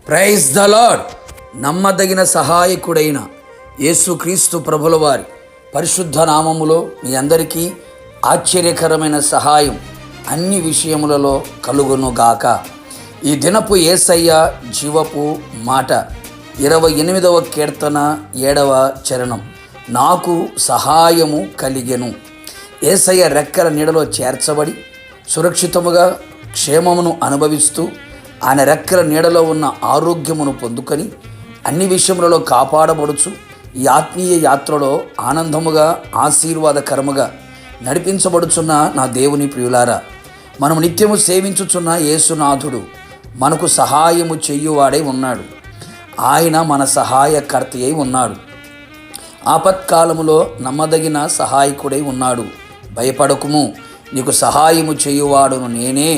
Praise the lord. నమ్మదగిన సహాయకుడైన యేసుక్రీస్తు ప్రభుల వారి పరిశుద్ధ నామములో మీ అందరికీ ఆశ్చర్యకరమైన సహాయం అన్ని విషయములలో కలుగునుగాక. ఈ దినపు యేసయ్య జీవపు మాట 28వ కీర్తన 7వ చరణం. నాకు సహాయము కలిగెను. యేసయ్య రెక్కల నీడలో చేర్చబడి సురక్షితముగా క్షేమమును అనుభవిస్తూ ఆయన రెక్కల నీడలో ఉన్న ఆరోగ్యమును పొందుకొని అన్ని విషయములలో కాపాడబడుచు ఈ ఆత్మీయ యాత్రలో ఆనందముగా ఆశీర్వాదకరముగా నడిపించబడుచున్న నా దేవుని ప్రియులారా, మనము నిత్యము సేవించుచున్న యేసునాథుడు మనకు సహాయము చెయ్యువాడై ఉన్నాడు. ఆయన మన సహాయకర్త అయి ఉన్నాడు. ఆపత్కాలములో నమ్మదగిన సహాయకుడై ఉన్నాడు. భయపడకుము, నీకు సహాయము చేయువాడును నేనే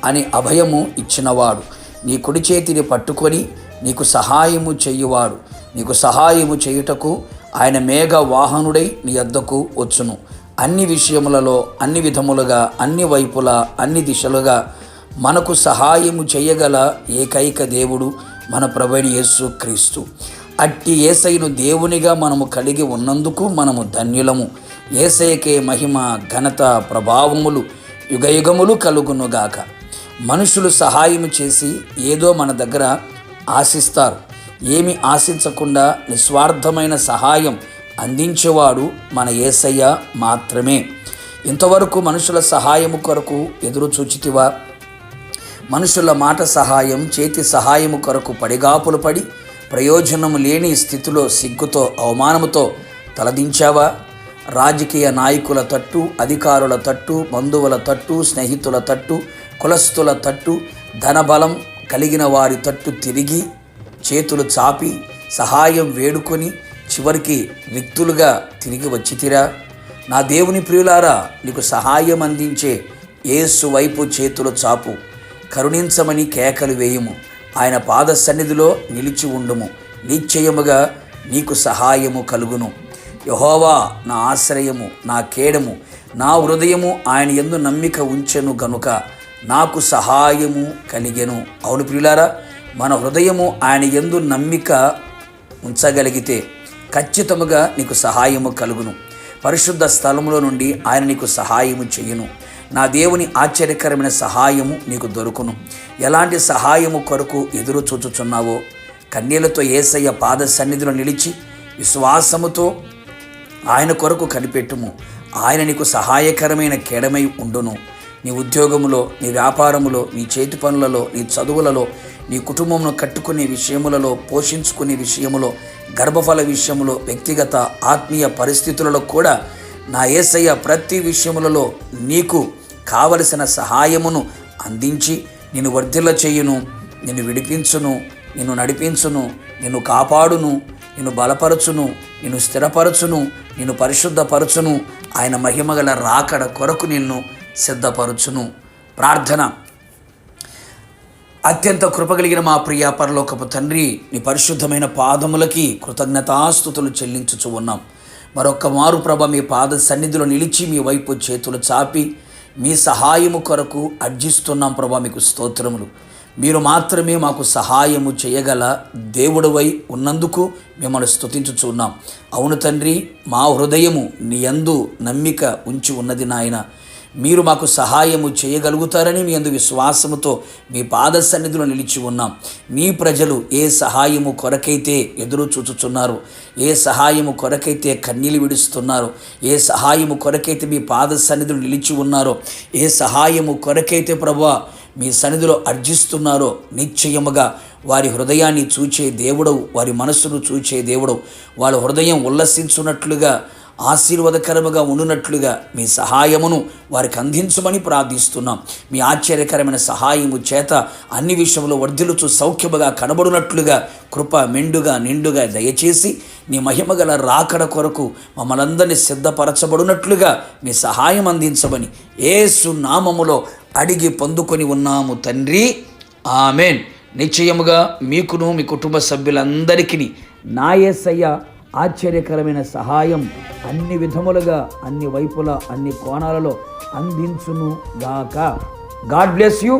అని అభయము ఇచ్చినవాడు, నీ కుడి చేతిని పట్టుకొని నీకు సహాయము చెయ్యువాడు. నీకు సహాయము చేయుటకు ఆయన మేఘ వాహనుడై నీ యొద్దకు వచ్చును. అన్ని విషయములలో అన్ని విధములుగా అన్ని వైపులా అన్ని దిశలుగా మనకు సహాయము చేయగల ఏకైక దేవుడు మన ప్రభువైన యేసుక్రీస్తు. అట్టి యేసయ్యను దేవునిగా మనము కలిగి ఉన్నందుకు మనము ధన్యులము. యేసయ్యకే మహిమ ఘనత ప్రభావములు యుగయుగములు కలుగునుగాక. మనుషులు సహాయము చేసి ఏదో మన దగ్గర ఆశిస్తారు. ఏమి ఆశించకుండా నిస్వార్థమైన సహాయం అందించేవాడు మన యేసయ్య మాత్రమే. ఇంతవరకు మనుషుల సహాయము కొరకు ఎదురు చూచితివా? మనుషుల మాట సహాయం, చేతి సహాయము కొరకు పడిగాపులు పడి ప్రయోజనము లేని స్థితిలో సిగ్గుతో అవమానముతో తలదించావా? రాజకీయ నాయకుల తట్టు, అధికారుల తట్టు, బంధువుల తట్టు, స్నేహితుల తట్టు, కులస్తుల తట్టు, ధనబలం కలిగిన వారి తట్టు తిరిగి చేతులు చాపి సహాయం వేడుకొని చివరికి రిక్తులుగా తిరిగి వచ్చితిరా? నా దేవుని ప్రియులారా, నీకు సహాయం అందించే యేసు వైపు చేతులు చాపు. కరుణించమని కేకలు వేయుము. ఆయన పాద సన్నిధిలో నిలిచి ఉండుము. నిశ్చయముగా నీకు సహాయము కలుగును. యెహోవా నా ఆశ్రయము, నా కేడము, నా హృదయము ఆయన యందు నమ్మిక ఉంచెను గనుక నాకు సహాయము కలిగెను. అవును ప్రియులారా, మన హృదయము ఆయన యందు నమ్మిక ఉంచగలిగితే ఖచ్చితముగా నీకు సహాయము కలుగును. పరిశుద్ధ స్థలములో నుండి ఆయన నీకు సహాయము చెయ్యును. నా దేవుని ఆశ్చర్యకరమైన సహాయము నీకు దొరుకును. ఎలాంటి సహాయము కొరకు ఎదురు చూచుచున్నావో కన్నీళ్లతో యేసయ్య పాద సన్నిధిలో నిలిచి విశ్వాసముతో ఆయన కొరకు కనిపెట్టుము. ఆయన నీకు సహాయకరమైన కేడమై ఉండును. నీ ఉద్యోగములో, నీ వ్యాపారములో, నీ చేతి పనులలో, నీ చదువులలో, నీ కుటుంబమును కట్టుకునే విషయములలో, పోషించుకునే విషయములో, గర్భఫల విషయములో, వ్యక్తిగత ఆత్మీయ పరిస్థితులలో కూడా నా యేసయ్య ప్రతి విషయములలో నీకు కావలసిన సహాయమును అందించి నిన్ను వర్ధిల్ల చేయును, నిన్ను విడిపించును, నిన్ను నడిపించును, నిన్ను కాపాడును, నిన్ను బలపరచును, నిన్ను స్థిరపరచును, నిన్ను పరిశుద్ధపరచును. ఆయన మహిమగల రాకడ కొరకు నిన్ను సిద్ధపరచును. ప్రార్థన. అత్యంత కృపగలిగిన మా ప్రియ పరలోకపు తండ్రి, నీ పరిశుద్ధమైన పాదములకి కృతజ్ఞతాస్తుతులు చెల్లించుచు ఉన్నాం. మరొక్క మారు ప్రభ మీ పాద సన్నిధిలో నిలిచి మీ వైపు చేతులు చాపి మీ సహాయము కొరకు అర్జిస్తున్నాం ప్రభా. మీకు స్తోత్రములు. మీరు మాత్రమే మాకు సహాయము చేయగల దేవుడవై ఉన్నందుకు మిమ్మల్ని స్తుతించుచున్నాం. అవును తండ్రి, మా హృదయము నీ యందు నమ్మిక ఉంచి ఉన్నది నాయన. మీరు మాకు సహాయము చేయగలుగుతారని మీ యందు విశ్వాసముతో మీ పాద సన్నిధిలో నిలిచి ఉన్నాం. మీ ప్రజలు ఏ సహాయము కొరకైతే ఎదురు చూచుచున్నారు, ఏ సహాయము కొరకైతే కన్నీళ్ళు విడుస్తున్నారు, ఏ సహాయము కొరకైతే మీ పాద సన్నిధిలో నిలిచి ఉన్నారో, ఏ సహాయము కొరకైతే ప్రభువా మీ సన్నిధిలో అర్జిస్తున్నారో నిశ్చయముగా వారి హృదయాన్ని చూచే దేవుడవు, వారి మనస్సును చూచే దేవుడవు. వాళ్ళ హృదయం ఉల్లసించున్నట్లుగా ఆశీర్వాదకరముగా ఉండునట్లుగా మీ సహాయమును వారికి అందించమని ప్రార్థిస్తున్నాం. మీ ఆశ్చర్యకరమైన సహాయము చేత అన్ని విషయంలో వర్ధిల్లుచు సౌఖ్యముగా కనబడినట్లుగా కృప మెండుగా నిండుగా దయచేసి నీ మహిమగల రాకడ కొరకు మమ్మల్ని అందరినీ సిద్ధపరచబడినట్లుగా మీ సహాయం అందించమని యేసు నామములో అడిగి పొందుకొని ఉన్నాము తండ్రి. ఆమెన్. నిశ్చయముగా మీకును మీ కుటుంబ సభ్యులందరికీ నా యేసయ్య ఆశ్చర్యకరమైన సహాయం అన్ని విధములుగా అన్ని వైపులా అన్ని కోణాలలో అందించును గాక. God bless you.